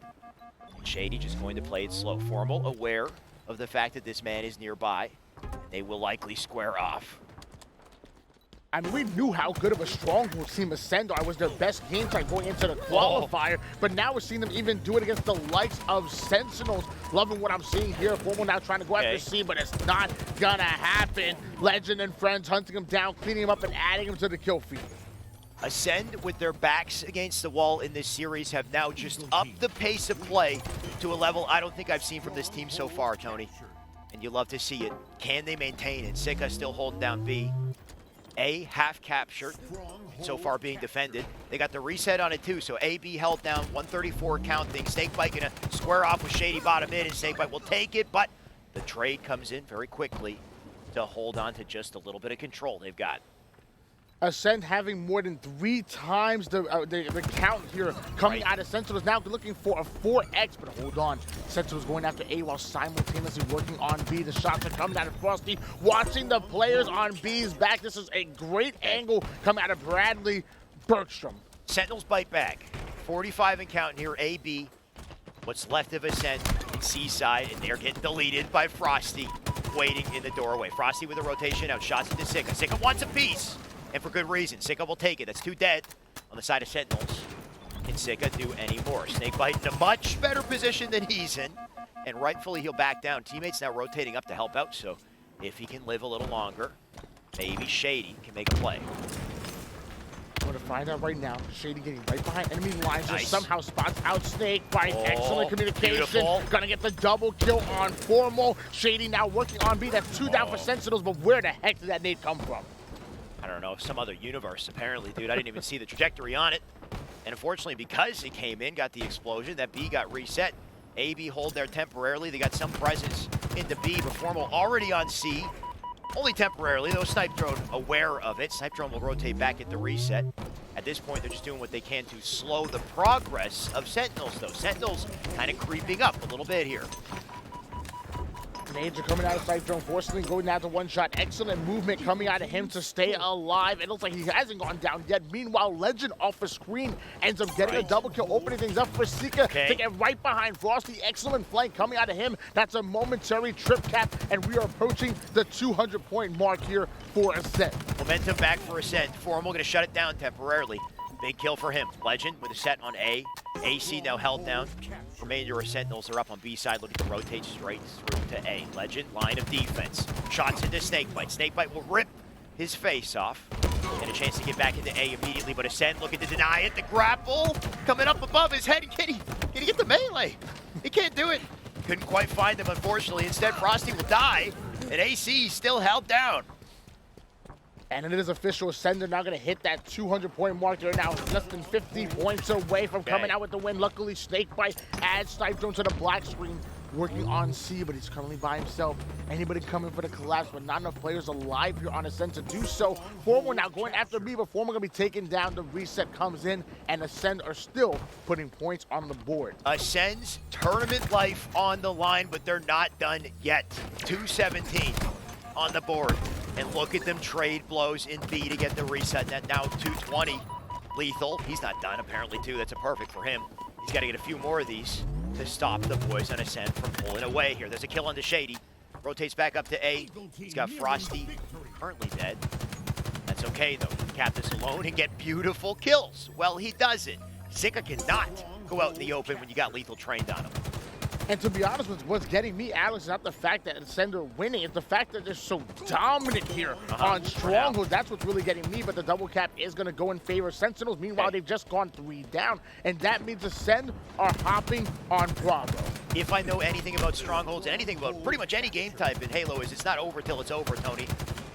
S1: Shaady just going to play it slow. Formal aware of the fact that this man is nearby. They will likely square off.
S2: I mean, we knew how good of a Strongholds team Acend was their best game type going into the qualifier, but now we're seeing them even do it against the likes of Sentinels. Loving what I'm seeing here. Formal now trying to go after C, but it's not gonna happen. Lqgend and friends hunting him down, cleaning him up, and adding him to the kill feed.
S1: Acend, with their backs against the wall in this series, have now just upped the pace of play to a level I don't think I've seen from this team so far, Tony. And you love to see it. Can they maintain it? Sica still holding down B. A half captured, so far being defended. They got the reset on it too, so AB held down, 134 counting. SnakeBite gonna square off with Shaady bottom mid, and SnakeBite will take it, but the trade comes in very quickly to hold on to just a little bit of control they've got.
S2: Acend having more than 3 times the count here coming out of Sentinels. Now looking for a 4x, but hold on. Sentinels going after A while simultaneously working on B. The shots are coming out of Frosty. Watching the players on B's back. This is a great angle coming out of Bradley Bergstrom.
S1: Sentinels bite back. 45 and counting here, AB. What's left of Acend in C side, and they're getting deleted by Frosty, waiting in the doorway. Frosty with a rotation out, shots into Sica. Sica wants a piece. And for good reason. Sica will take it. That's 2 dead on the side of Sentinels. Can Sica do any more? SnakeBite in a much better position than he's in. And rightfully, he'll back down. Teammates now rotating up to help out. So if he can live a little longer, maybe Shaady can make a play.
S2: We're going to find out right now. Shaady getting right behind enemy lines. Nice. Just somehow spots out SnakeBite. Excellent communication. Beautiful. Gonna get the double kill on Formal. Shaady now working on B. That's 2 down for Sentinels, but where the heck did that nade come from?
S1: I don't know, some other universe, apparently, dude. I didn't even see the trajectory on it. And unfortunately, because it came in, got the explosion, that B got reset. AB hold there temporarily. They got some presence into B, but Formal already on C. Only temporarily, though. Snipedrone aware of it. Snipedrone will rotate back at the reset. At this point, they're just doing what they can to slow the progress of Sentinels, though. Sentinels kind of creeping up a little bit here.
S2: Nades are coming out of Snipedrone, forcing him going down to one shot. Excellent movement coming out of him to stay alive. It looks like he hasn't gone down yet. Meanwhile, Lqgend off the screen ends up getting a double kill, opening things up for Sica to get right behind Frosty. Excellent flank coming out of him. That's a momentary trip cap, and we are approaching the 200-point mark here for Acend.
S1: Momentum back for Acend. Formal going to shut it down temporarily. Big kill for him. Lqgend with a set on A. AC now held down. Remainder of Sentinels are up on B side, looking to rotate straight through to A. Lqgend, line of defense. Shots into SnakeBite. SnakeBite will rip his face off. And a chance to get back into A immediately, but Acend looking to deny it. The grapple coming up above his head. Can he get the melee? He can't do it. Couldn't quite find him, unfortunately. Instead, Frosty will die, and AC still held down.
S2: And it is official. Acend are now going to hit that 200-point mark. They're now less than 50 points away from coming out with the win. Luckily, SnakeBite adds Snipedrone to the black screen, working on C, but he's currently by himself. Anybody coming for the collapse, but not enough players alive here on Acend to do so. Formal now going after B, but Formal going to be taken down. The reset comes in, and Acend are still putting points on the board.
S1: Ascend's tournament life on the line, but they're not done yet. 217 on the board. And look at them trade blows in B to get the reset. That now 220. LethuL, he's not done apparently too. That's a perfect for him. He's got to get a few more of these to stop the boys on Acend from pulling away here. There's a kill on the Shaady. Rotates back up to A. He's got Frosty currently dead. That's okay though. Cap this alone and get beautiful kills. Well, he does it. Sica cannot go out in the open when you got LethuL trained on him.
S2: And to be honest, what's getting me, Alex, is not the fact that Acend are winning. It's the fact that they're so dominant here on Strongholds. That's what's really getting me, but the double cap is going to go in favor of Sentinels. Meanwhile, they've just gone 3 down, and that means Acend are hopping on Bravo.
S1: If I know anything about Strongholds and anything about pretty much any game type in Halo, is it's not over till it's over, Tony.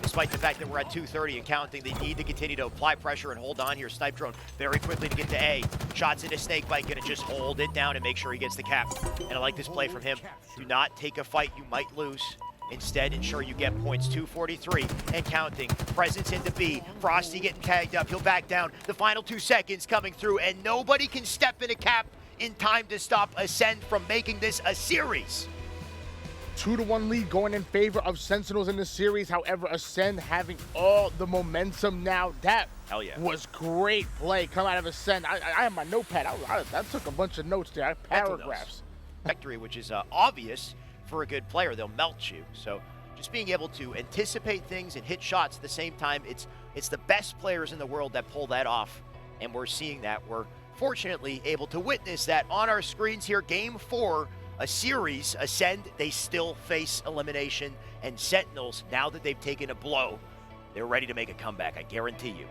S1: Despite the fact that we're at 230 and counting, they need to continue to apply pressure and hold on here. Snipedrone very quickly to get to A. Shots into SnakeBite, gonna just hold it down and make sure he gets the cap. And I like this play from him. Do not take a fight you might lose. Instead, ensure you get points. 243 and counting. Presence into B. Frosty getting tagged up. He'll back down. The final 2 seconds coming through, and nobody can step in a cap in time to stop Acend from making this a series.
S2: 2-1 lead going in favor of Sentinels in this series. However, Acend having all the momentum now. That was great play come out of Acend. I have my notepad. I took a bunch of notes there. Paragraphs.
S1: Victory, which is obvious for a good player. They'll melt you. So just being able to anticipate things and hit shots at the same time, it's the best players in the world that pull that off. And we're seeing that. We're fortunately able to witness that on our screens here. Game 4. A series. Acend, they still face elimination, and Sentinels, now that they've taken a blow, they're ready to make a comeback, I guarantee you.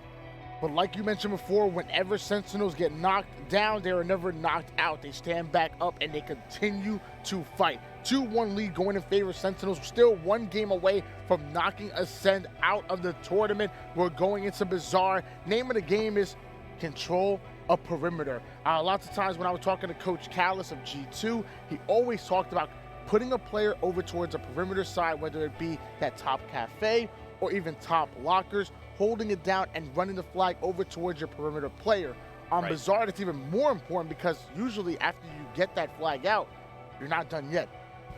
S2: But like you mentioned before, whenever Sentinels get knocked down, they are never knocked out. They stand back up and they continue to fight. 2-1 lead going in favor of Sentinels. Still 1 game away from knocking Acend out of the tournament. We're going into Bazaar. Name of the game is Control a Perimeter. Lots of times when I was talking to Coach Callis of G2, he always talked about putting a player over towards a perimeter side, whether it be that top cafe or even top lockers, holding it down and running the flag over towards your perimeter player. On Bazaar, it's even more important because usually after you get that flag out, you're not done yet.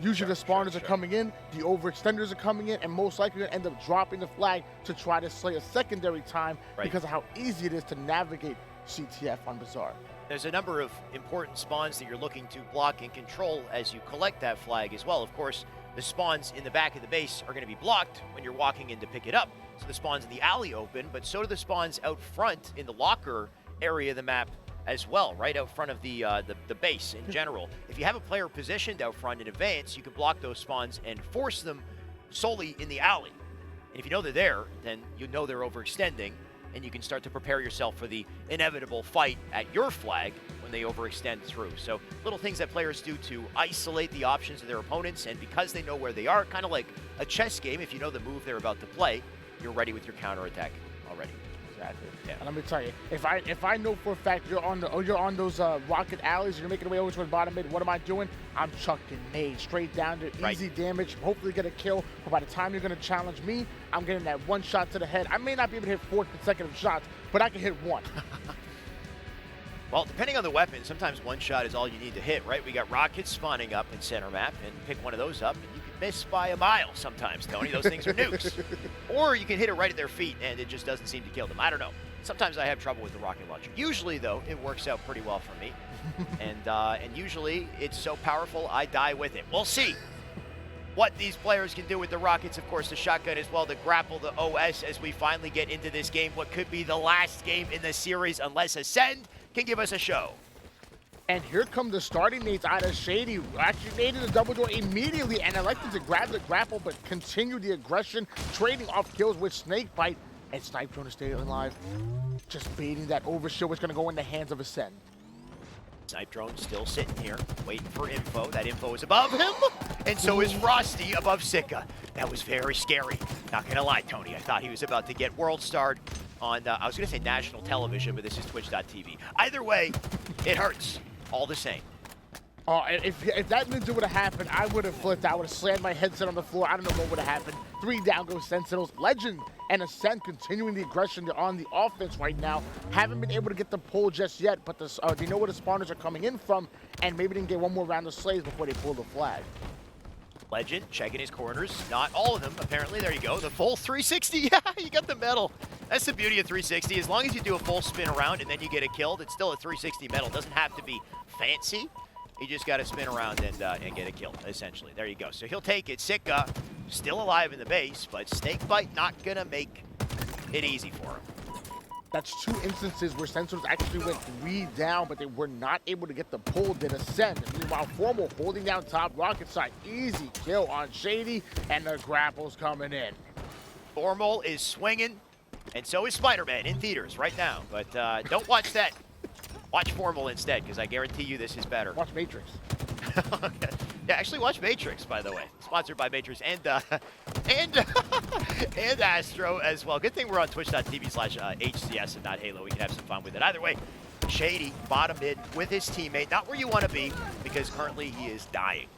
S2: Usually the spawners are coming in, the overextenders are coming in, and most likely going to end up dropping the flag to try to slay a secondary time because of how easy it is to navigate CTF on Bazaar.
S1: There's a number of important spawns that you're looking to block and control as you collect that flag as well. Of course, the spawns in the back of the base are going to be blocked when you're walking in to pick it up. So the spawns in the alley open, but so do the spawns out front in the locker area of the map as well, right out front of the base in general. If you have a player positioned out front in advance, you can block those spawns and force them solely in the alley. And if you know they're there, then you know they're overextending, and you can start to prepare yourself for the inevitable fight at your flag when they overextend through. So little things that players do to isolate the options of their opponents, and because they know where they are, kind of like a chess game, if you know the move they're about to play, you're ready with your counterattack already.
S2: Exactly.
S1: Yeah.
S2: And let me tell you, if I know for a fact you're on those rocket alleys, you're making your way over to the bottom mid, what am I doing? I'm chucking nades straight down to easy damage, hopefully get a kill. But by the time you're gonna challenge me, I'm getting that one shot to the head. I may not be able to hit 4 consecutive shots, but I can hit one.
S1: Well, depending on the weapon, sometimes one shot is all you need to hit, right? We got rockets spawning up in center map, and pick one of those up, and you can miss by a mile sometimes, Tony. Those things are nukes. Or you can hit it right at their feet, and it just doesn't seem to kill them. I don't know. Sometimes I have trouble with the rocket launcher. Usually, though, it works out pretty well for me. And usually, it's so powerful, I die with it. We'll see what these players can do with the rockets. Of course, the shotgun as well to grapple the OS as we finally get into this game, what could be the last game in the series unless Acend can give us a show.
S2: And here come the starting nades out of Shaady. Actually naded the double door immediately and elected to grab the grapple but continue the aggression, trading off kills with Snakebite. And Snipedrone is staying alive. Just baiting that overshield, which is going to go in the hands of Acend.
S1: Snipedrone still sitting here, waiting for info. That info is above him, and so is Frosty above Sica. That was very scary. Not gonna lie, Tony. I thought he was about to get world starred on, I was gonna say national television, but this is twitch.tv. Either way, it hurts, all the same.
S2: Oh, if that ninja would have happened, I would have flipped. I would have slammed my headset on the floor. I don't know what would have happened. 3 down goes Sentinels. Lqgend and Acend continuing the aggression. They're on the offense right now. Haven't been able to get the pull just yet, but they know where the spawners are coming in from, and maybe they can get one more round of slays before they pull the flag.
S1: Lqgend checking his corners. Not all of them, apparently. There you go. The full 360. Yeah, you got the medal. That's the beauty of 360. As long as you do a full spin around and then you get it killed, it's still a 360 medal. It doesn't have to be fancy. You just got to spin around and get a kill, essentially. There you go. So he'll take it. Sica still alive in the base, but SnakeBite not going to make it easy for him.
S2: That's 2 instances where Sentinels actually went 3 down, but they were not able to get the pull. Did Acend. Meanwhile, Formal holding down top rocket side. Easy kill on Shaady, and the grapple's coming in.
S1: Formal is swinging, and so is Spider-Man in theaters right now. But don't watch that. Watch Formal instead, because I guarantee you this is better.
S2: Watch Matrix.
S1: Okay. Yeah, actually watch Matrix, by the way. Sponsored by Matrix and and Astro as well. Good thing we're on twitch.tv/HCS and not Halo. We can have some fun with it. Either way, Shaady bottom mid with his teammate. Not where you want to be, because currently he is dying.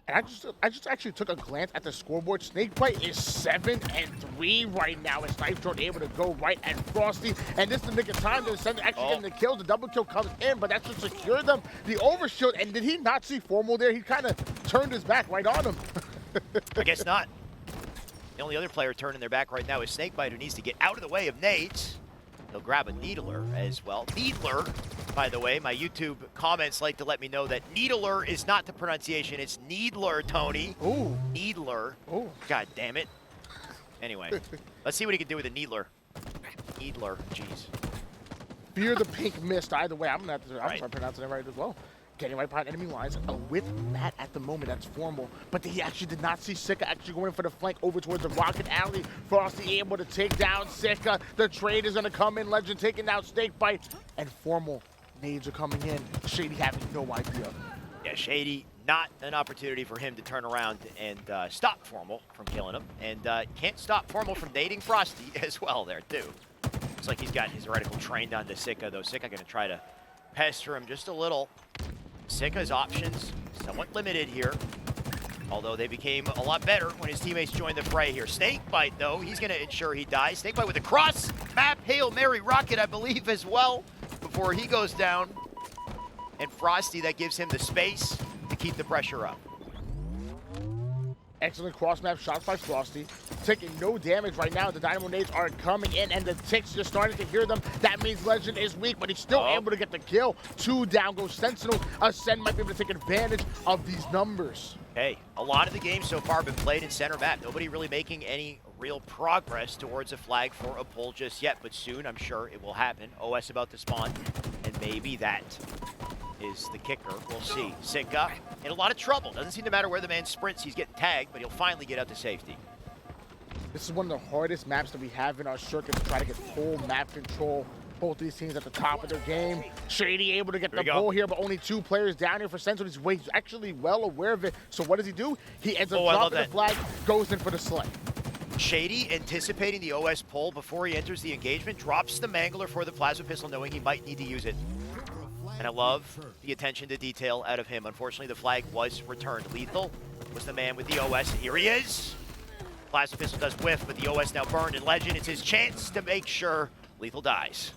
S2: And I just actually took a glance at the scoreboard. Snakebite is 7-3 right now, and Snipedrone able to go right at Frosty. And this is the nick of time to Acend actually getting the kills. The double kill comes in, but that should secure them. The overshield, and did he not see Formal there? He kind of turned his back right on him.
S1: I guess not. The only other player turning their back right now is SnakeBite, who needs to get out of the way of nades. He'll grab a Needler as well. Needler, by the way, my YouTube comments like to let me know that Needler is not the pronunciation. It's Needler, Tony.
S2: Ooh.
S1: Needler.
S2: Ooh.
S1: God damn it. Anyway, let's see what he can do with a Needler. Needler, jeez.
S2: Fear the pink mist. Either way, I'm gonna
S1: Right.
S2: start pronouncing it right as well. Getting right behind enemy lines with Matt at the moment. That's Formal. But he actually did not see Sica actually going for the flank over towards the rocket alley. Frosty able to take down Sica. The trade is going to come in. Lqgend taking down Snakebite. And Formal nades are coming in. Shaady having no idea.
S1: Yeah, Shaady, not an opportunity for him to turn around and stop Formal from killing him. And can't stop Formal from dating Frosty as well there, too. Looks like he's got his reticle trained onto Sica, though. Sica going to try to pester him just a little. Sica's options somewhat limited here, although they became a lot better when his teammates joined the fray here. Snakebite, though, he's going to ensure he dies. Snakebite with a cross map Hail Mary rocket, I believe, as well, before he goes down. And Frosty, that gives him the space to keep the pressure up.
S2: Excellent cross-map shots by Frosty. Taking no damage right now. The Dynamo nades are coming in, and the ticks just starting to hear them. That means Lqgend is weak, but he's still able to get the kill. 2 down goes Sentinels. Acend might be able to take advantage of these numbers.
S1: Hey, a lot of the games so far have been played in center map. Nobody really making any real progress towards a flag for a pull just yet, but soon I'm sure it will happen. OS about to spawn, and maybe that is the kicker. We'll see. Sica in a lot of trouble. Doesn't seem to matter where the man sprints. He's getting tagged, but he'll finally get out to safety.
S2: This is one of the hardest maps that we have in our circuit to try to get full map control. Both these teams at the top of their game. Shaady able to get the pull here, but only 2 players down here for Sentinel. He's actually well aware of it. So what does he do? He ends up dropping the flag, goes in for the slay.
S1: Shaady, anticipating the OS pull before he enters the engagement, drops the Mangler for the plasma pistol, knowing he might need to use it. And I love the attention to detail out of him. Unfortunately, the flag was returned. LethuL was the man with the OS, and here he is. Plasma pistol does whiff, but the OS now burned, and Lqgend, it's his chance to make sure LethuL dies.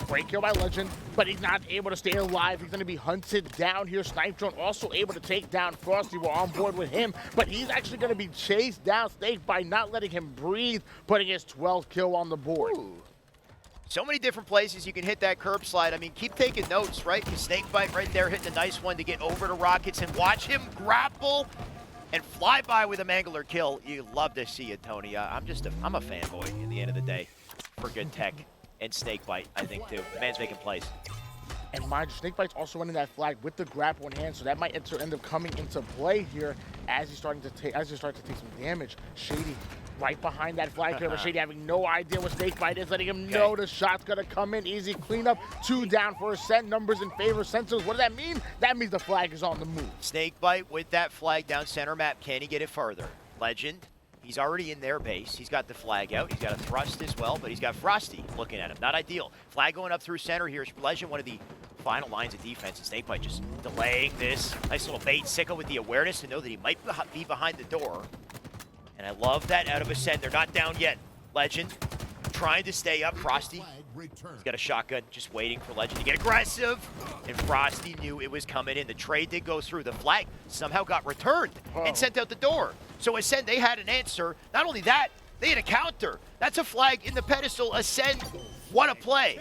S2: Great kill by Lqgend, but he's not able to stay alive. He's going to be hunted down here. Snipedrone also able to take down Frosty. We're on board with him, but he's actually going to be chased down, SnakeBite not letting him breathe, putting his 12th kill on the board.
S1: Ooh. So many different places you can hit that curb slide. I mean, keep taking notes, right? Because SnakeBite right there hitting a nice one to get over to Rockets, and watch him grapple and fly by with a Mangler kill. You love to see it, Tony. I'm a fanboy in the end of the day for good tech. And SnakeBite, I think, too. The man's making plays.
S2: And mind you, SnakeBite's also running that flag with the grapple in hand, so that might end up coming into play here as he's starting to take some damage. Shaady right behind that flag carrier, but Shaady having no idea what SnakeBite is, letting him know the shot's gonna come in. Easy cleanup, 2 down for Acend. Numbers in favor of Sentinels. What does that mean? That means the flag is on the move.
S1: SnakeBite with that flag down center map. Can he get it further? Lqgend. He's already in their base. He's got the flag out. He's got a thrust as well, but he's got Frosty looking at him. Not ideal. Flag going up through center here. Lqgend, one of the final lines of defense, and SnakeBite just delaying this. Nice little bait. Sica with the awareness to know that he might be behind the door. And I love that out of Acend. They're not down yet. Lqgend trying to stay up. Frosty, he's got a shotgun, just waiting for Lqgend to get aggressive. And Frosty knew it was coming in. The trade did go through. The flag somehow got returned and sent out the door. So Acend, they had an answer. Not only that, they had a counter. That's a flag in the pedestal. Acend, what a play.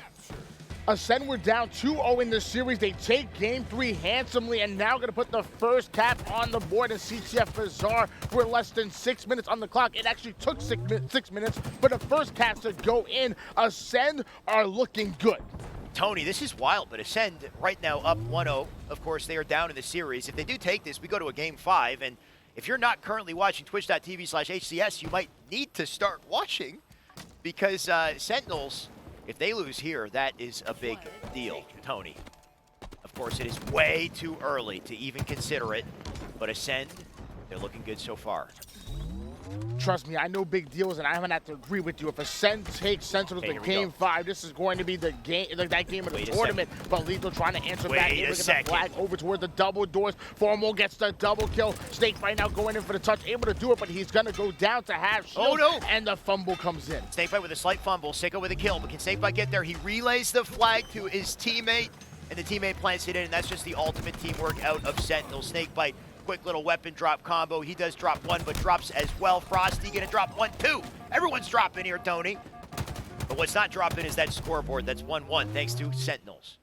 S2: Acend were down 2-0 in the series. They take game 3 handsomely and now going to put the first cap on the board in CTF Bazaar. We're less than 6 minutes on the clock. It actually took 6 minutes for the first cap to go in. Acend are looking good.
S1: Tony, this is wild, but Acend right now up 1-0. Of course, they are down in the series. If they do take this, we go to a game 5. And if you're not currently watching twitch.tv/HCS, you might need to start watching because Sentinels, if they lose here, that is a big deal, Tony. Of course, it is way too early to even consider it, but Acend, they're looking good so far.
S2: Trust me, I know big deals, and I'm gonna have to agree with you. If Acend takes Sentinels to game 5, this is going to be the game, that game of the tournament. But LethuL trying to answer back, able to get the flag over towards the double doors. Formal gets the double kill. Snake right now going in for the touch, able to do it, but he's gonna go down to half shield.
S1: Oh no!
S2: And the fumble comes in.
S1: SnakeBite with a slight fumble. Sica with a kill, but can SnakeBite get there? He relays the flag to his teammate, and the teammate plants it in, and that's just the ultimate teamwork out of Sentinel. SnakeBite. Quick little weapon drop combo. He does drop 1, but drops as well. Frosty gonna drop 1, 2. Everyone's dropping here, Tony. But what's not dropping is that scoreboard. That's 1-1 thanks to Sentinels.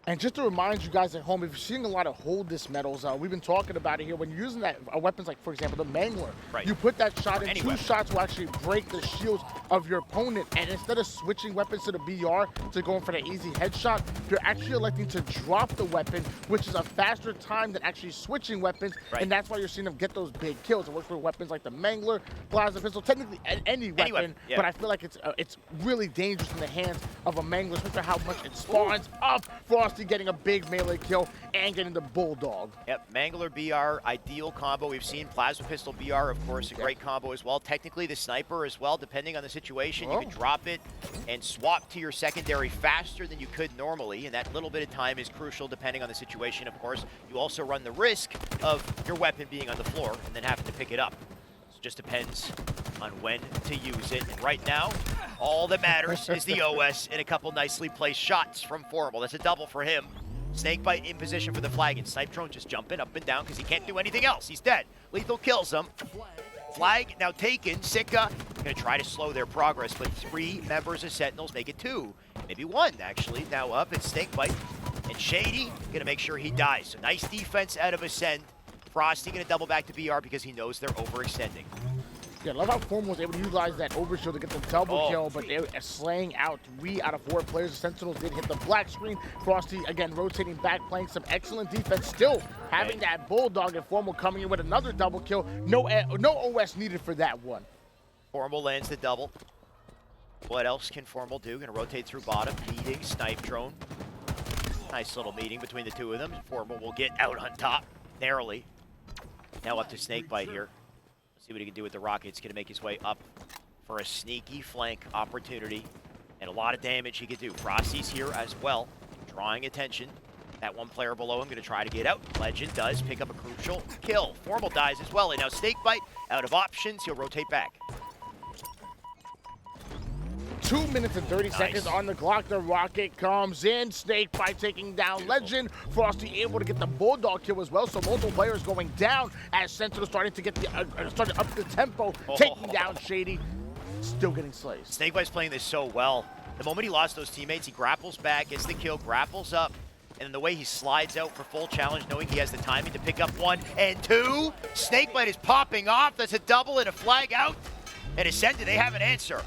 S2: And just to remind you guys at home, if you're seeing a lot of hold dismetals, we've been talking about it here. When you're using that weapons like, for example, the Mangler, you put that shot in, 2 shots will actually break the shields of your opponent. And instead of switching weapons to the BR to going for the easy headshot, you're actually electing to drop the weapon, which is a faster time than actually switching weapons. And that's why you're seeing them get those big kills. It works for weapons like the Mangler, plasma pistol, technically any weapon. But I feel like it's really dangerous in the hands of a Mangler, especially how much it spawns up. Frosty getting a big melee kill and getting the Bulldog.
S1: Yep, Mangler BR, ideal combo. We've seen Plasma Pistol BR, of course, a great combo as well. Technically, the Sniper as well, depending on the situation. You can drop it and swap to your secondary faster than you could normally, and that little bit of time is crucial depending on the situation, of course. You also run the risk of your weapon being on the floor and then having to pick it up. So it just depends on when to use it. And right now, all that matters is the OS and a couple nicely placed shots from Formal. That's a double for him. SnakeBite in position for the flag, and Snipedrone just jumping up and down because he can't do anything else. He's dead. LethuL kills him. Flag now taken. Sica going to try to slow their progress, but 3 members of Sentinels make it 2. Maybe 1, actually. Now up, it's SnakeBite. And Shaady going to make sure he dies. So nice defense out of Acend. Frosty going to double back to BR because he knows they're overextending.
S2: Yeah, I love how Formal was able to utilize that overshield to get the double kill, but they're slaying out 3 out of 4 players. The Sentinels did hit the black screen. Frosty, again, rotating back, playing some excellent defense. Still having that Bulldog, and Formal coming in with another double kill. No OS needed for that one.
S1: Formal lands the double. What else can Formal do? Gonna rotate through bottom, meeting Snipedrone. Nice little meeting between the 2 of them. Formal will get out on top, narrowly. Now up to SnakeBite here. See what he can do with the rockets. Going to make his way up for a sneaky flank opportunity. And a lot of damage he could do. Frosty's here as well, drawing attention. That one player below him going to try to get out. Lqgend does pick up a crucial kill. Formal dies as well. And now SnakeBite out of options. He'll rotate back.
S2: 2 minutes and 30 seconds on the clock. The rocket comes in. SnakeBite taking down Lqgend. Frosty able to get the Bulldog kill as well. So multiple players going down as Sentinels starting to get the starting up the tempo, taking down Shaady. Still getting slayed.
S1: SnakeBite's playing this so well. The moment he lost those teammates, he grapples back, gets the kill, grapples up, and then the way he slides out for full challenge, knowing he has the timing to pick up 1 and 2. SnakeBite is popping off. That's a double and a flag out. And Acend, they have an answer.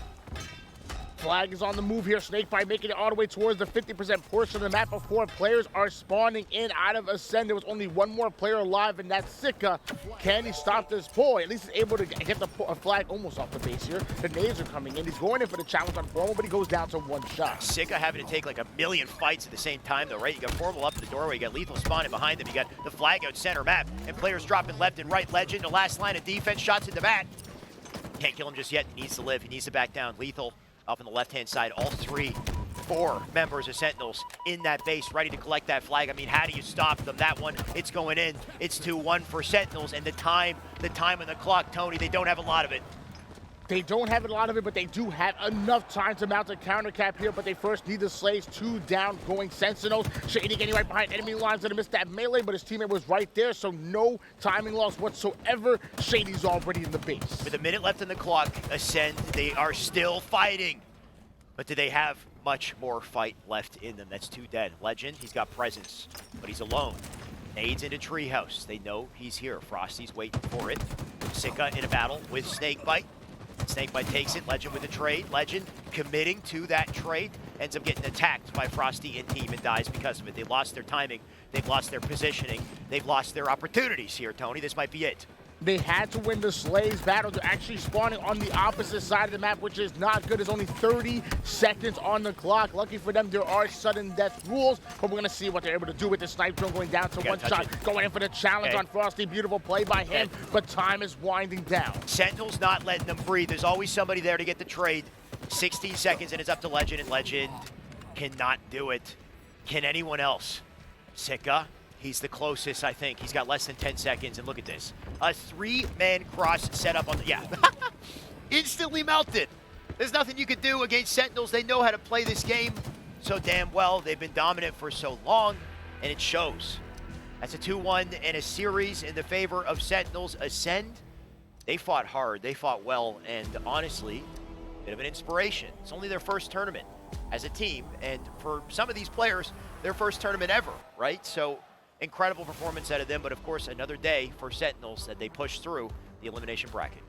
S2: Flag is on the move here. SnakeBite making it all the way towards the 50% portion of the map before players are spawning in out of Acend. There was only one more player alive, and that's Sica. Can he stop this pull? At least he's able to get the flag almost off the base here. The nades are coming in. He's going in for the challenge on Formal, but he goes down to 1 shot.
S1: Sica having to take like a million fights at the same time, though, right? You got Formal up in the doorway. You got LethuL spawning behind him. You got the flag out center map, and players dropping left and right. Lqgend, the last line of defense, shots in the bat. Can't kill him just yet. He needs to live. He needs to back down. LethuL up on the left-hand side, all 4 members of Sentinels in that base, ready to collect that flag. I mean, how do you stop them? That one, it's going in. It's 2-1 for Sentinels, and the time on the clock, Tony, they don't have a lot of it.
S2: They don't have a lot of it, but they do have enough time to mount a counter cap here, but they first need the slays. 2 down going Sentinels. Shaady getting right behind enemy lines, gonna miss that melee, but his teammate was right there, so no timing loss whatsoever. Shady's already in the base.
S1: With a minute left on the clock, Acend, they are still fighting. But do they have much more fight left in them? That's 2 dead. Lqgend, he's got presence, but he's alone. Nades into treehouse. They know he's here. Frosty's waiting for it. Sica in a battle with SnakeBite. SnakeBite takes it. Lqgend with a trade. Lqgend committing to that trade. Ends up getting attacked by Frosty and team and dies because of it. They've lost their timing. They've lost their positioning. They've lost their opportunities here, Tony. This might be it.
S2: They had to win the Slays battle. They're actually spawning on the opposite side of the map, which is not good. There's only 30 seconds on the clock. Lucky for them, there are sudden death rules, but we're going to see what they're able to do with this Snipedrone going down to 1 shot. Going in for the challenge on Frosty. Beautiful play by him, but time is winding down.
S1: Sentinel's not letting them breathe. There's always somebody there to get the trade. 16 seconds, and it's up to Lqgend, and Lqgend cannot do it. Can anyone else? Sica, he's the closest, I think. He's got less than 10 seconds, and look at this. A 3-man cross set up on the, instantly melted. There's nothing you could do against Sentinels. They know how to play this game so damn well. They've been dominant for so long, and it shows. That's a 2-1 and a series in the favor of Sentinels. Acend, they fought hard, they fought well, and honestly, a bit of an inspiration. It's only their first tournament as a team, and for some of these players, their first tournament ever, right? So incredible performance out of them, but of course another day for Sentinels that they push through the elimination bracket.